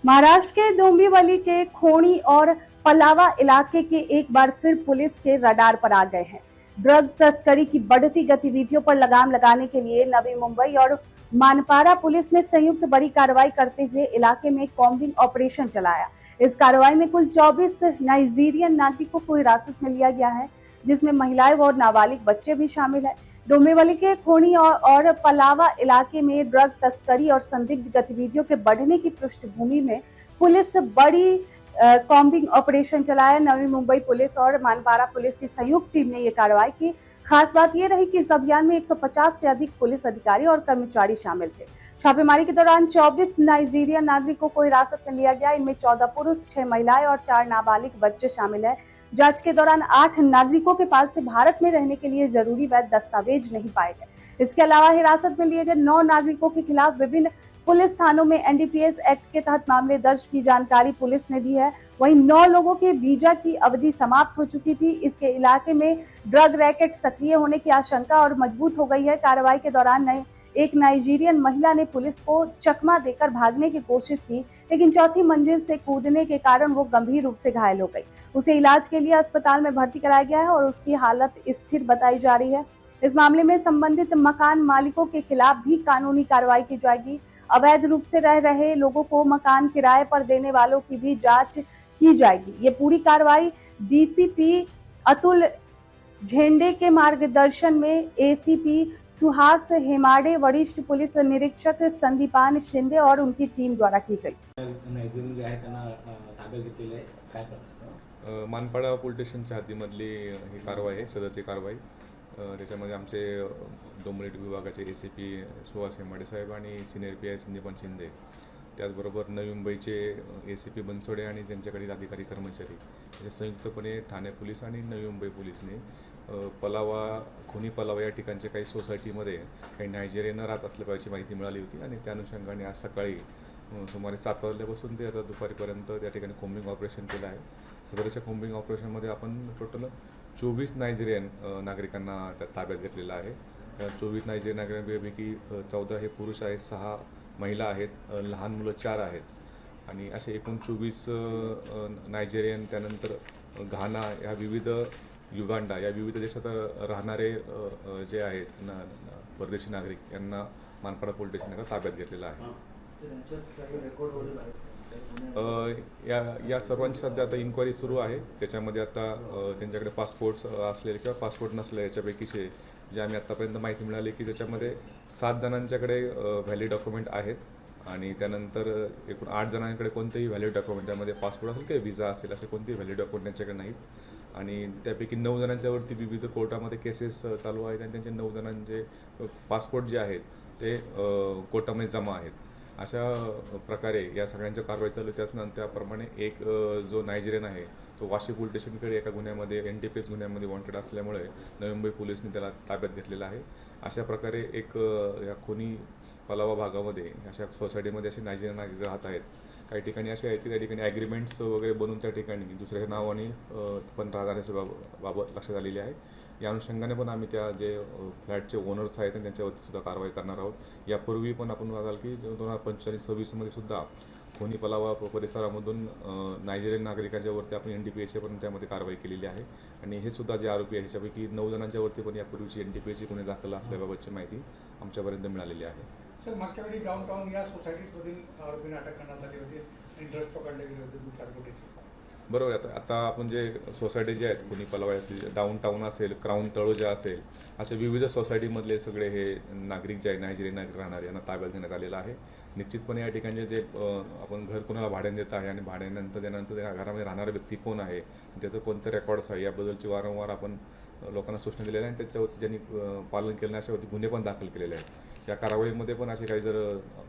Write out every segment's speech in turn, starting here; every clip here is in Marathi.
महाराष्ट्र के डोंबिवली के खोणी और पलावा इलाके के एक बार फिर पुलिस के रडार पर आ गए हैं। ड्रग तस्करी की बढ़ती गतिविधियों पर लगाम लगाने के लिए नवी मुंबई और मानपाड़ा पुलिस ने संयुक्त बड़ी कार्रवाई करते हुए इलाके में कॉम्बिंग ऑपरेशन चलाया। इस कार्रवाई में कुल 24 नाइजीरियन नागरिकों को हिरासत में लिया गया है, जिसमें महिलाएं और नाबालिग बच्चे भी शामिल है। डोंबिवली के खोणी और पलावा इलाके में ड्रग तस्करी और संदिग्ध गतिविधियों के बढ़ने की पृष्ठभूमि में पुलिस बड़ी कॉम्बिंग ऑपरेशन चलाया। नवी मुंबई पुलिस और मानपाड़ा पुलिस की संयुक्त टीम ने ये कार्रवाई की। खास बात ये रही कि इस अभियान में 150 से अधिक पुलिस अधिकारी और कर्मचारी शामिल थे। छापेमारी के दौरान 24 नाइजीरियन नागरिकों को हिरासत में लिया गया। इनमें 14 पुरुष, 6 महिलाएं और 4 नाबालिग बच्चे शामिल है। जांच के दौरान 8 नागरिकों के पास से भारत में रहने के लिए जरूरी वैध दस्तावेज नहीं पाए गए। इसके अलावा हिरासत में लिए गए 9 नागरिकों के खिलाफ विभिन्न पुलिस थानों में एनडीपीएस एक्ट के तहत मामले दर्ज की जानकारी पुलिस ने दी है। वहीं 9 लोगों के वीजा की अवधि समाप्त हो चुकी थी। इसके इलाके में ड्रग रैकेट सक्रिय होने की आशंका और मजबूत हो गई है। कार्रवाई के दौरान एक नाइजीरियन महिला ने पुलिस को चकमा देकर भागने की कोशिश की, लेकिन चौथी मंजिल से कूदने के कारण वो गंभीर रूप से घायल हो गई। उसे इलाज के लिए अस्पताल में भर्ती कराया गया है और उसकी हालत स्थिर बताई जा रही है। इस मामले में संबंधित मकान मालिकों के खिलाफ भी कानूनी कार्रवाई की जाएगी। अवैध रूप से रह रहे लोगों को मकान किराए पर देने वालों की भी जांच की जाएगी। ये पूरी कार्रवाई डीसीपी अतुल झेंडे के मार्गदर्शन में एसीपी सुहास हेमाडे, वरिष्ठ पुलिस निरीक्षक संदीपान शिंदे और उनकी टीम द्वारा की गई। मानपाडा पोलीस स्टेशनच्या हद्दीमधली ही कारवाई आहे, सदरची कारवाई। त्याच्यामध्ये आमचे डोंबिवली विभागाचे एसीपी सुहास हेमाडे साहेब आणि सिनियर पीआय संदीपान शिंदे, त्याचबरोबर नवी मुंबईचे एसीपी बनसोडे आणि त्यांच्याकडील अधिकारी कर्मचारी हे संयुक्तपणे ठाणे पोलीस आणि नवी मुंबई पोलीसने खोणी पलावा या ठिकाणच्या काही सोसायटीमध्ये काही नायजेरियन राहत असल्याची माहिती मिळाली होती आणि त्या अनुषंगाने आज सकाळी सुमारे 7 वाजल्यापासून ते आता दुपारीपर्यंत त्या ठिकाणी कोम्बिंग ऑपरेशन केलं आहे। सदरच्या कोम्बिंग ऑपरेशनमध्ये आपण टोटल 24 नायजेरियन नागरिकांना त्यात ताब्यात घेतलेलं आहे। त्या 24 नायजेरियन नागरिकांपैकी 14 हे पुरुष आहेत, 6 महिला आहेत, लहान मुलं 4 आहेत आणि असे एकूण 24 नायजेरियन, त्यानंतर घाना या विविध युगांडा या विविध देशात राहणारे जे आहेत परदेशी नागरिक यांना मानपाडा पोलीस स्टेशनला ताब्यात घेतलेलं आहे। या सर्वांची सध्या आता इन्क्वायरी सुरू आहे। त्याच्यामध्ये आता त्यांच्याकडे पासपोर्ट्स असलेले किंवा पासपोर्ट नसलेले याच्यापैकीचे जे आम्ही आत्तापर्यंत माहिती मिळाली की त्याच्यामध्ये 7 जणांच्याकडे व्हॅलिड डॉक्युमेंट आहेत आणि त्यानंतर एकूण 8 जणांकडे कोणतेही व्हॅलिड डॉक्युमेंट, त्यामध्ये पासपोर्ट असेल किंवा विजा असेल असे कोणतेही व्हॅलिड डॉक्युमेंट त्यांच्याकडे नाहीत आणि त्यापैकी 9 जणांच्यावरती विविध कोर्टामध्ये केसेस चालू आहेत आणि त्यांचे 9 जणांचे पासपोर्ट जे आहेत ते कोर्टामध्ये जमा आहेत। अशा प्रकारे या सगळ्यांच्या कारवाई चालू आहे। त्याप्रमाणे एक जो नायजेरियन आहे तो वाशी पोलीस स्टेशनकडे एका गुन्ह्यामध्ये एनडीपीएस गुन्ह्यामध्ये वॉन्टेड असल्यामुळे नवी मुंबई पोलिसने त्याला ताब्यात घेतलेला आहे। अशा प्रकारे एक या खोणी पलावा भागामध्ये अशा सोसायटीमध्ये असे नायजेरियन नागरिक राहत आहेत। काही ठिकाणी असे आहेत की त्या ठिकाणी ॲग्रीमेंट्स वगैरे बनवून त्या ठिकाणी दुसऱ्या नावाने पण राहण्याच्या बाबत लक्षात आलेली आहे। या अनुषंगाने पण आम्ही त्या जे फ्लॅटचे ओनर्स आहेत त्यांच्यावरती सुद्धा कारवाई करणार आहोत। यापूर्वी पण आपण बघाल की 2025-26 मध्ये सुद्धा खोणी पलावा परिसरामधून नायजेरियन नागरिकांच्यावरती आपण एनडीपीएसची पण त्यामध्ये कारवाई केलेली आहे आणि हे सुद्धा जे आरोपी आहे ह्याच्यापैकी 9 जणांच्यावरती पण यापूर्वीची एनडीपीएसची गुन्हे दाखल असल्याबाबतची माहिती आमच्यापर्यंत मिळालेली आहे। सर, मागच्या वेळी डाऊनटाऊन या सोसायटीमधील आरोपींना अटक करण्यात आली होती आणि ड्रग्ज पकडले गेले होते 2-4 कोटीचे। बरोबर। आता आपण जे सोसायटी जे आहेत खोणी पलावा डाऊनटाऊन असेल, क्राऊन तळोजा असेल, असे विविध सोसायटीमधले सगळे हे नागरिक जे आहे नायजेरियन नागरिक राहणारे यांना ताब्यात घेण्यात आलेलं आहे। निश्चितपणे या ठिकाणचे जे आपण घर कोणाला भाड्याने देत आहे आणि भाड्यानंतर त्यानंतर त्या घरामध्ये राहणारा व्यक्ती कोण आहे, त्याचं कोणतं रेकॉर्ड्स आहे याबद्दलची वारंवार आपण लोकांना सूचना दिलेल्या आहे आणि त्याच्यावरती ज्यांनी पालन केलं नाही अशावरती गुन्हे पण दाखल केलेले आहेत। या कारवाईमध्ये पण असे काही जर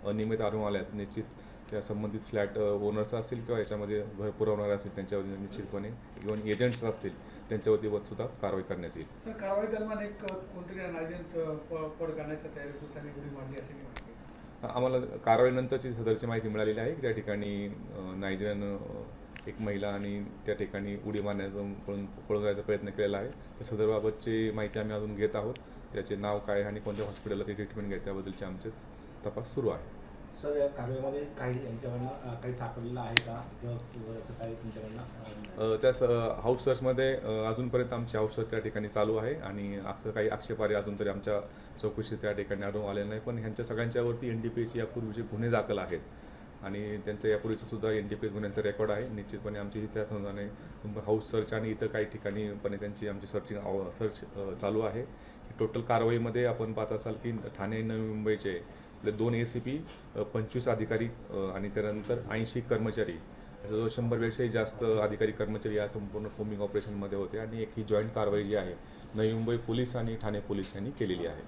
अनियमित आढळून आले तर निश्चित त्या संबंधित फ्लॅट ओनर्स असतील किंवा याच्यामध्ये घर पुरवणारे असतील त्यांच्यावरती निश्चितपणे इव्हन एजंट्स असतील त्यांच्यावरती सुद्धा कारवाई करण्यात येईल। सर, कारवाई दरम्यान एक कोणतरी नायजेरियन पड करण्याच्या तयारीत त्यांनी उडी मारली असे आम्हाला कारवाईनंतरची सदरची माहिती मिळालेली आहे की त्या ठिकाणी नायजेरियन एक महिला आणि त्या ठिकाणी उडी मारण्याचा पळून जायचा प्रयत्न केलेला आहे। त्या सदरबाबतची माहिती आम्ही अजून घेत आहोत। त्याचे नाव काय आणि कोणत्या हॉस्पिटलला ते ट्रीटमेंट घ्यायची त्याबद्दलचे आमचे तपास सुरू आहे। सर या कारवाईमध्ये काही यांच्याकडनं काही सापडलेलं आहे का ड्रग्स वगैरे असं काही तुमच्याकडनं त्या हाऊस सर्चमध्ये अजूनपर्यंत आमची हाऊस सर्च त्या ठिकाणी चालू आहे आणि काही आक्षेपार्ह अजून तरी आमच्या चौकशी त्या ठिकाणी आढळून आलेलं नाही, पण ह्यांच्या सगळ्यांच्यावरती NDPAचे यापूर्वीचे गुन्हे दाखल आहेत आणि त्यांच्या यापूर्वीचं सुद्धा NDPA गुन्ह्यांचा रेकॉर्ड आहे. निश्चितपणे आमची त्या संदर्भाने हाऊस सर्च आणि इतर काही ठिकाणी त्यांची आमची सर्च चालू आहे. टोटल कारवाईमध्ये आपण पाहत असाल की ठाणे नवी मुंबईचे आपले 2 ACP, 25 अधिकारी आणि त्यानंतर 80 कर्मचारी, जवळ 100पेक्षाही जास्त अधिकारी कर्मचारी या संपूर्ण फोमिंग ऑपरेशनमध्ये होते आणि एक ही जॉईंट कारवाई जी आहे नवी मुंबई पोलीस आणि ठाणे पोलीस यांनी केलेली आहे.